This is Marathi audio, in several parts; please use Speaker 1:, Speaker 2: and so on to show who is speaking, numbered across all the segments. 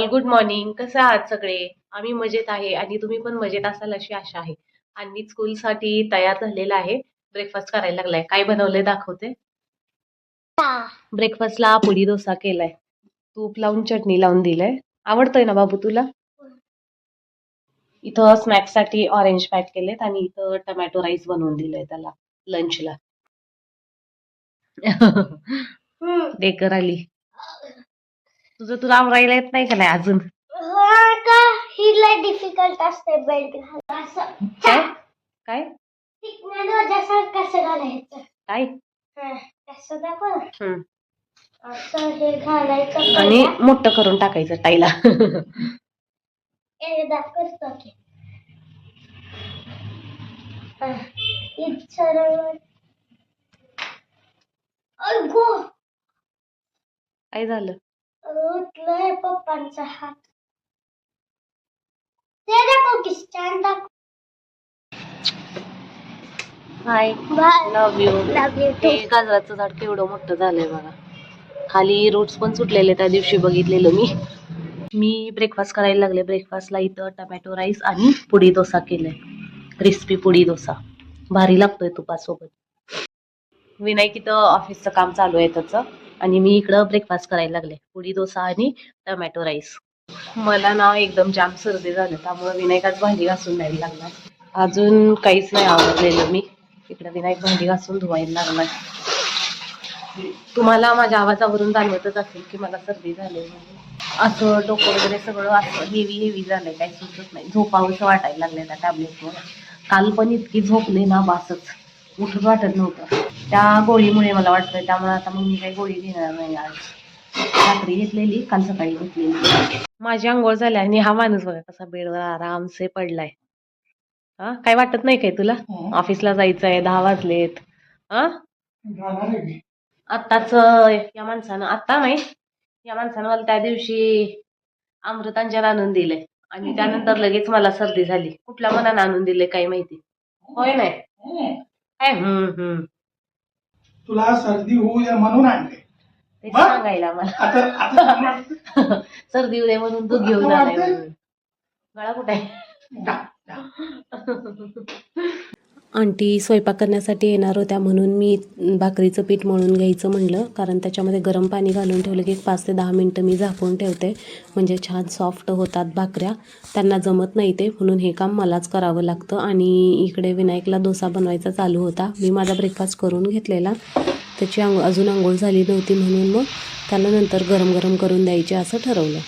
Speaker 1: All good morning. कसे आहात सगळे? आम्ही मजेत आहे आणि तुम्ही पण मजेत असाल अशी आशा आहे. आणि स्कूलसाठी तयार झालेला आहे. ब्रेकफास्ट करायला लागलाय. काय बनवलंय दाखवते. ब्रेकफास्टला पुडी डोसा केलाय. तूप लावून चटणी लावून दिलंय. आवडतोय ना बाबू तुला? इथं स्नॅक्स साठी ऑरेंज पॅक केलेत आणि इथं टमॅटो राईस बनवून दिलंय त्याला लंचला. डेकर आली. तुला आवरायला येत नाही का नाही अजून?
Speaker 2: का हिला डिफिकल्ट असते बेल्ट घालायला असं
Speaker 1: काय काय
Speaker 2: कसं घालायचं
Speaker 1: काय
Speaker 2: कसं दाखव
Speaker 1: हम्म.
Speaker 2: असं हे घालायचं
Speaker 1: आणि मोठं करून टाकायचं टाईला.
Speaker 2: एकदा करतो की सरळ अगो
Speaker 1: काय झालं?
Speaker 2: उठलाय पप्पांचा हात ते दाखव की स्टँड दाखव.
Speaker 1: हाय लव्ह यू.
Speaker 2: लव यू
Speaker 1: हे गाजराचं झाड केवढं मोठं झालंय बघा. खाली रूट्स पण सुटलेले त्या दिवशी बघितलेलं मी ब्रेकफास्ट करायला लागले. ब्रेकफास्टला इथं टमॅटो राईस आणि पुडी डोसा केलाय. क्रिस्पी पुडी डोसा भारी लागतोय तुपासोबत. विनायक इथं ऑफिसचं काम चालू आहे त्याचं आणि मी इकडं ब्रेकफास्ट करायला लागले. पुडी डोसा आणि टमॅटो राईस. मला ना एकदम जाम सर्दी झालं त्यामुळे विनायकाच भांडी घासून द्यायला लागला. अजून काहीच नाही आवडलेलं. मी इकडे विनायक भांडी घासून धुवायला लागलाय. तुम्हाला माझ्या आवाजावरून जाणवतच असेल की मला सर्दी झाली. असं डोकं वगैरे सगळं असं हेवी झालंय. काही सुचत नाही. झोपावंसं वाटायला लागलंय त्या टॅबलेटमुळे. काल पण इतकी झोपले ना बासच उठूच वाटत नव्हतं. त्या गोळीमुळे मला वाटतंय. त्यामुळे आता मग मी काही गोळी घेणार नाही. आज रात्री घेतलेली, काल सकाळी घेतलेली. माझी आंघोळ झाल्या आणि हा माणूस बघा कसा बेडवर आरामसे पडलाय. हा काय वाटत नाही काय तुला? ऑफिसला जायचंय, 10 वाजलेत. हा आत्ताच या माणसानं आत्ता नाही या माणसानं मला त्या दिवशी अमृतांजन आणून दिले आणि त्यानंतर लगेच मला सर्दी झाली. कुठल्या मनानं आणून दिले काय माहिती. होय नाही काय
Speaker 3: तुला सर्दी होऊ दे म्हणून आणले.
Speaker 1: ते सांगायला मला सर्दी होऊ दे म्हणून दूध घेऊन आलाय म्हणून. गळा कुठे आहे? आंटी स्वयंपाक करण्यासाठी येणार होत्या म्हणून मी भाकरीचं पीठ मळून घ्यायचं म्हणलं. कारण त्याच्यामध्ये गरम पाणी घालून ठेवलं की 5 ते 10 मिनटं मी झाकून ठेवते. म्हणजे छान सॉफ्ट होतात भाकऱ्या. त्यांना जमत नाही ते म्हणून हे काम मलाच करावं लागतं. आणि इकडे विनायकला डोसा बनवायचा चालू होता. मी माझा ब्रेकफास्ट करून घेतलेला. त्याची अजून आंघोळ झाली नव्हती म्हणून मग त्याला नंतर गरम करून द्यायचे असं ठरवलं.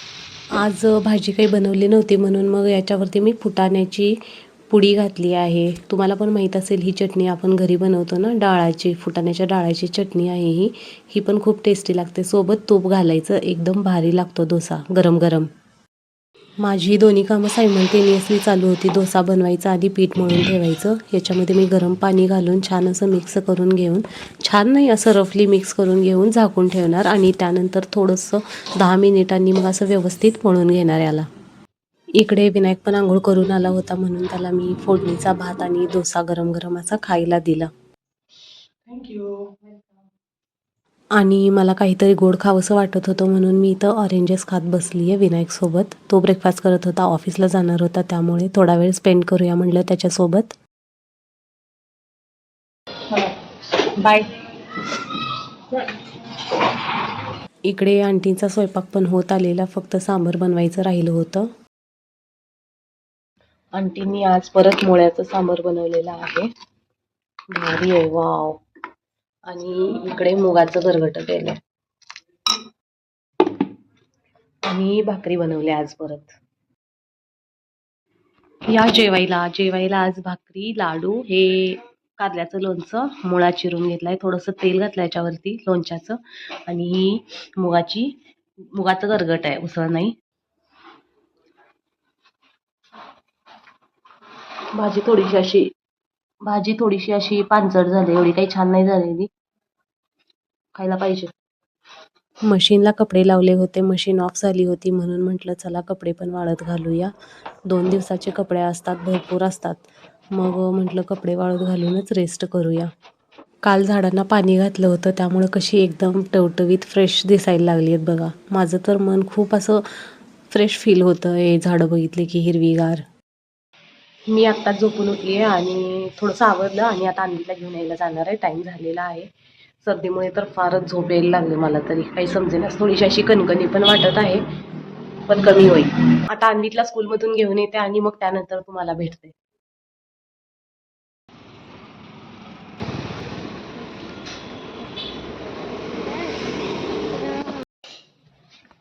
Speaker 1: आज भाजी काही बनवली नव्हती म्हणून मग याच्यावरती मी फुटाण्याची पुडी घातली आहे. तुम्हाला पण माहीत असेल ही चटणी आपण घरी बनवतो ना, डाळाची फुटाण्याच्या डाळाची चटणी आहे ही पण खूप टेस्टी लागते. सोबत तूप घालायचं, एकदम भारी लागतो डोसा गरम. माझी दोन्ही कामं सायमल्टेनियसली चालू होती. डोसा बनवायचा आधी पीठ मळून ठेवायचं. याच्यामध्ये मी गरम पाणी घालून छान असं मिक्स करून घेऊन, छान नाही असं रफली मिक्स करून घेऊन झाकून ठेवणार आणि त्यानंतर थोडंसं 10 मिनिटांनी मग असं व्यवस्थित मळून घेणार याला. इकडे विनायक पण आंघोळ करून आला होता म्हणून त्याला मी फोडणीचा भात आणि डोसा गरम असा खायला दिला.
Speaker 3: थँक्यू.
Speaker 1: आणि मला काहीतरी गोड खावंसं वाटत होतं म्हणून मी इथं ऑरेंजेस खात बसली आहे विनायकसोबत. तो ब्रेकफास्ट करत होता, ऑफिसला जाणार होता, त्यामुळे थोडा वेळ स्पेंड करूया म्हणलं त्याच्यासोबत. बाय. इकडे आंटींचा स्वयंपाक पण होत आलेला, फक्त सांबर बनवायचं राहिलं होतं. आंटींनी आज परत मोळ्याचं सांबर बनवलेलं आहे. भारी आहे, वाव. आणि इकडे मुगाचं गरगटं केलंय आणि भाकरी बनवली आज परत. या जेवायला आज भाकरी, लाडू, हे कारल्याचं लोणचं, मुळा चिरून घेतलाय, थोडंसं तेल घातलं याच्यावरती लोणच्याचं आणि मुगाचं गरगट आहे, उसळ नाही. भाजी थोडीशी अशी पांचट झाली, एवढी काही छान नाही झालेली. खायला पाहिजे. मशीनला कपडे लावले होते, मशीन ऑफ झाली होती म्हणून म्हटलं चला कपडे पण वाळत घालूया. 2 दिवसाचे कपडे असतात, भरपूर असतात. मग म्हटलं कपडे वाळत घालूनच रेस्ट करूया. काल झाडांना पाणी घातलं होतं त्यामुळे कशी एकदम टवटवीत फ्रेश दिसायला लागली आहेत बघा. माझं तर मन खूप असं फ्रेश फील होतं हे झाडं बघितले की हिरवीगार. मी आत्ताच झोपून उठली आहे आणि थोडंसं आवरलं आणि आता अन्वीला घेऊन यायला जाणार आहे. टाईम झालेला आहे. सर्दीमुळे तर फारच झोप यायला लागली मला, तरी काही समजेनाच. थोडीशी अशी कणकणी पण वाटत आहे, पण कमी होईल. आता अन्वीला स्कूलमधून घेऊन येते आणि मग त्यानंतर तुम्हाला भेटते.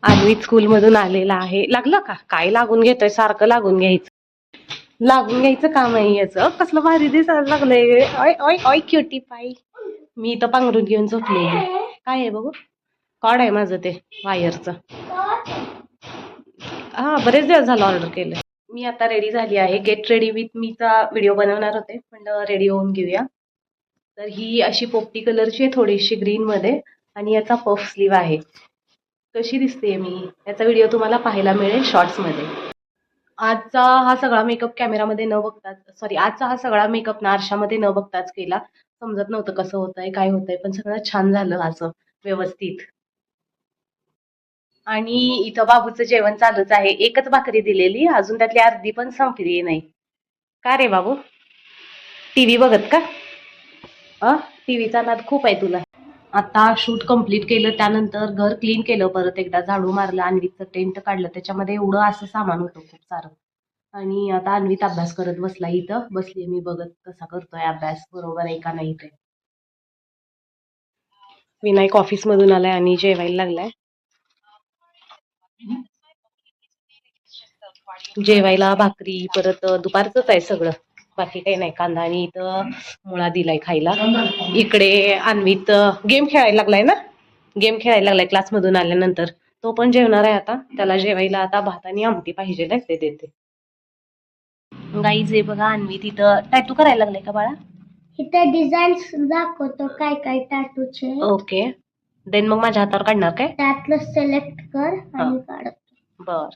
Speaker 1: अन्वित स्कूलमधून आलेला आहे. लागलं का? काय लागून घेतोय? सारखं लागून घ्यायचं काम आहे याचं. कसलं भारी दिसायला लागलंय. ऑय ऑय ऑय क्युटी पाय. मी इथं पांघरून घेऊन झोपलेली. काय आहे बघू? कॉड आहे माझं ते वायरचं. हा, बरेच दिवस झालं ऑर्डर केलं. मी आता रेडी झाली आहे. गेट रेडी विथ मीचा व्हिडिओ बनवणार होते, म्हणलं रेडी होऊन घेऊया. तर ही अशी पोपटी कलरची आहे, थोडीशी ग्रीन मध्ये, आणि याचा पफ स्लीव आहे. कशी दिसते मी, याचा व्हिडिओ तुम्हाला पाहायला मिळेल शॉर्ट्स मध्ये. आजचा हा सगळा मेकअप कॅमेरामध्ये न बघताच, सॉरी, आजचा हा सगळा मेकअप ना आरशामध्ये न बघताच केला. समजत नव्हतं कसं होतंय काय होतंय, पण सगळं छान झालं असं व्यवस्थित. आणि इथं बाबूचं जेवण चालूच आहे. एकच भाकरी दिलेली, अजून त्यातली अर्धी पण संपली नाही. का रे बाबू, टीव्ही बघत का? टीव्हीचा नाद खूप आहे तुला. आता शूट कंप्लीट केलं, त्यानंतर घर क्लीन केलं, परत एकदा झाडू मारलं, अन्वितचं टेंट काढलं. त्याच्यामध्ये एवढं असं सामान होतं खूप सारं. आणि आता अन्वित अभ्यास करत बसला. इथं बसली मी बघत कसा करतोय अभ्यास, बरोबर आहे का नाही ते. विनायक ऑफिस मधून आलाय आणि जेवायला लागलाय. जेवायला भाकरी, परत दुपारचंच आहे सगळं, बाकी काही नाही. कांदा आणि इथं मुळा दिलाय खायला. इकडे अन्वित गेम खेळायला लागलाय ना, गेम खेळायला लागलाय क्लासमधून आल्यानंतर. तो पण जेवणार आहे आता. त्याला जेवायला आता भात आणि आमटी पाहिजे, ते देते. गाईज हे बघा, अन्वित इथं टॅटू करायला लागलाय का बाळा?
Speaker 2: इथं डिझाईन दाखवतो काय काय टॅटूचे.
Speaker 1: ओके, देन मग माझ्या हातावर काढणार काय?
Speaker 2: त्यातलं सिलेक्ट कर आणि काढ.
Speaker 1: बर,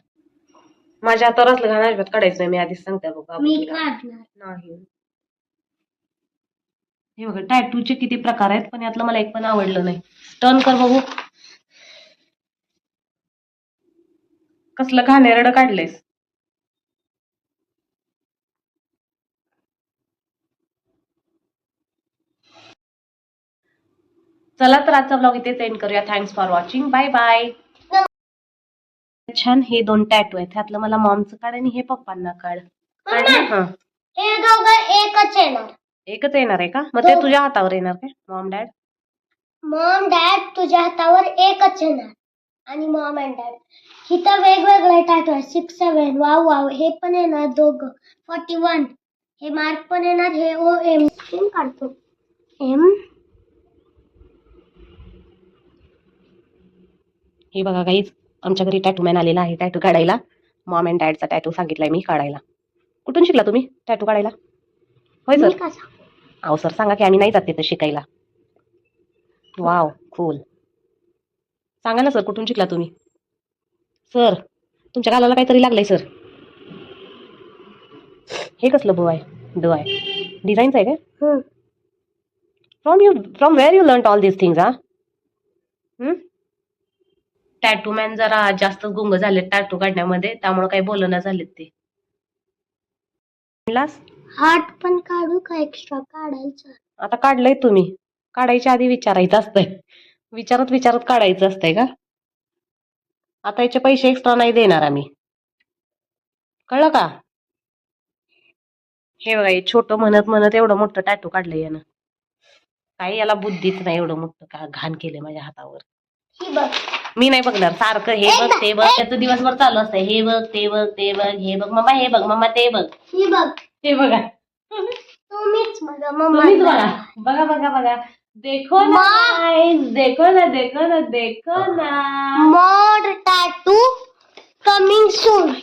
Speaker 1: माझ्या हातावर असलं घाण अजिबात काढायचं नाही, मी आधीच सांगते बघा.
Speaker 2: मी काढणार
Speaker 1: नाही. हे बघा, टॅटूचे किती प्रकार आहेत, पण यातलं मला एक पण आवडलं नाही. टर्न कर बघू. कसलं घाणेरडं काढलंयस. चला तर आजचा ब्लॉग इथे एंड करूया. Thanks for watching. Bye bye. छान, हे 2 टॅटू आहेत. त्यातलं मला मॉमचं काढ आणि हे पप्पांना काढ.
Speaker 2: हे दोघं एकच येणार.
Speaker 1: एकच येणार आहे का? मग ते तुझ्या हातावर येणार काय? मॉम डॅड
Speaker 2: तुझ्या हातावर एकच येणार. आणि मॉम अँड डॅड इथं वेगवेगळे टॅटू आहेत. 6, 7. वाव वाव, हे पण येणार दोघं. 41 हे मार्क पण येणार. हे OM काढतो. M.
Speaker 1: हे बघा गाईज, आमच्या घरी टॅटू मॅन आलेला आहे टॅटू काढायला. मॉम अँड डॅडचा टॅटू सांगितलाय मी काढायला. कुठून शिकला तुम्ही टॅटू काढायला? होय सर. अहो सर सांगा की, आम्ही नाही जात तिथं शिकायला. Wow, cool. सांगा ना सर, कुठून शिकला तुम्ही? सर, तुमच्या गालाला काहीतरी लागलंय सर. हे कसलं बो आहे? ड आहे, डिझाईनच आहे काय? From where you learn all this things? Tattoo man जरा जास्त गुंग झाले टॅटू काढण्यामध्ये, त्यामुळे काही बोलणं झालेत ते.
Speaker 2: हार्ट पण काढू का एक्स्ट्रा काढायचं?
Speaker 1: आता काढलंय तुम्ही, काढायच्या आधी विचारायचं असतंय. विचारत विचारत काढायचं असतंय का? आता याचे पैसे एक्स्ट्रा नाही देणार आम्ही, कळलं का? हे बघा, छोटं म्हणत म्हणत एवढं मोठं टॅटू काढलंय यानं. काही याला बुद्धीच नाही, एवढं मोठं का घाण केलंय माझ्या हातावर. मी नाही बघणार. सारखं हे बघ ते बघ, त्याचं दिवसभर चालू असतंय. हे बघ ते बघ ते बघ, हे बघ मम्मा, हे बघ मम्मा, ते बघ,
Speaker 2: हे बघ,
Speaker 1: ते बघा.
Speaker 2: तुम्हीच बघा
Speaker 1: तुम्हीच बघा, बघा बघा बघा. देखो ना guys, देखो ना देखो ना देखो ना.
Speaker 2: मोर टॅटू कमिंग सून.